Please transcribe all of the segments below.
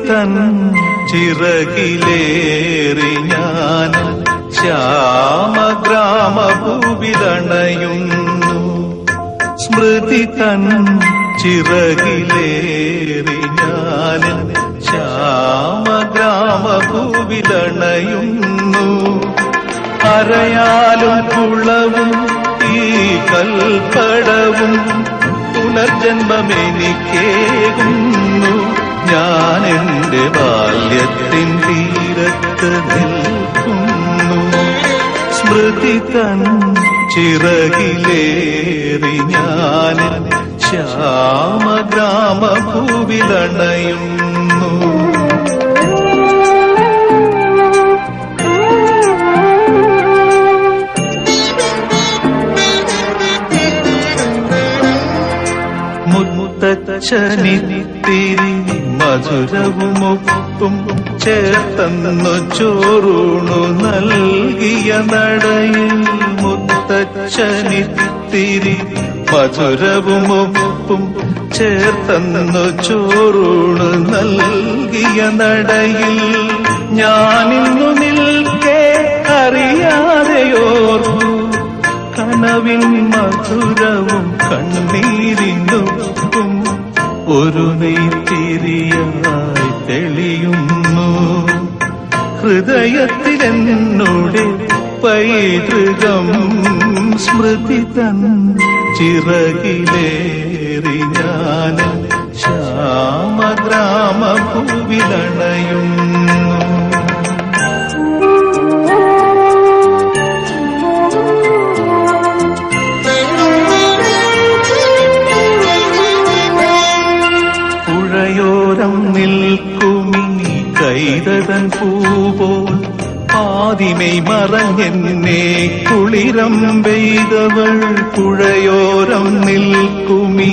തൻ ചിറകിലേറി ഞാൻ ശ്യാമഗ്രാമഭൂവിലണയുന്നു. സ്മൃതി തൻ ചിറകിലേറി ഞാൻ ശ്യാമഗ്രാമഭൂവിലണയുന്നു. അരയാലും കുളവും ഈ കൽപ്പടവും പുനർജന്മമെനിക്കേകുന്നു. ഞാൻ എന്റെ ബാല്യത്തിൻ തീരത്ത് നിൽക്കുന്നു. സ്മൃതി തൻ ചിറകിലേറി ഞാൻ ശ്യാമഗ്രാമഭൂവിലണയുന്നു. മുത്തച്ഛനിത്തിരി മധുരവുമൊപ്പും ചേർത്തന്നു ചോറൂണു നൽകിയ നടയിൽ. മുത്തച്ഛനിത്തിരി മധുരവുമൊപ്പും ചേർത്തന്നു ചോറൂണു നൽകിയ നടയിൽ. ഞാനിന്നു നിൽക്കേ അറിയാതെയോർന്നു കനവിൻ മധുരവും കണ്ണീരിനുപ്പും ഒരു നെയ്ത്തിരിയായി തെളിയുന്നു. ഹൃദയത്തിലെന്നോടെ പൈതൃകം സ്മൃതി തൻ ചിറകിലേറി ഞാൻ ശ്യാമഗ്രാമഭൂവിലണയുന്നു. പുഴയോരം നിൽക്കുമി കൈതതൻ പൂപോൽ ആദിമൈ മറഞ്ഞെന്നെ കുളിരം പെയ്തവൾ. പുഴയോരം നിൽക്കുമി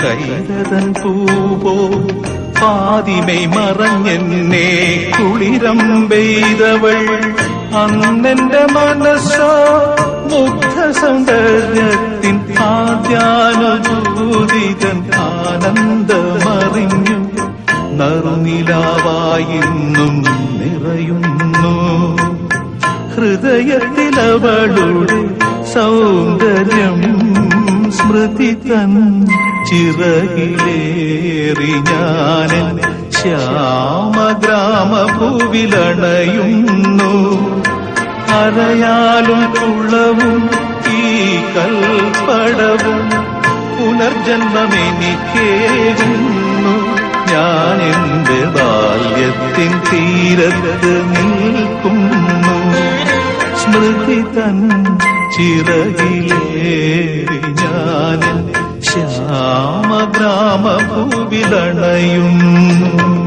കൈതതൻ പൂപോൽ ആദിമൈ മറഞ്ഞെന്നെ കുളിരം പെയ്തവൾ. അന്നെന്റെ മനസ്സോ മുഗ്ധ സൗന്ദര്യത്തിൻ ആദ്യാനുഭൂതിതൻ ആനന്ദമറിഞ്ഞു. നറുനിലാവായിന്നും നിറയുന്നു. ഹൃദയത്തിലവളുടെ സൗന്ദര്യം സ്മൃതി തൻ ചിറകിലേറി ഞാൻ ശ്യാമഗ്രാമഭൂവിലണയുന്നു. അരയാലും കുളവും ഈ കൽപ്പടവും പുനർജന്മമെനിക്കേകുന്നു. ഞാൻ എന്റെ ബാല്യത്തിൻ തീരത്ത് നിൽക്കുന്നു. സ്മൃതി തൻ ചിറകിലേറി ഞാൻ ശ്യാമഗ്രാമഭൂവിലണയുന്നു.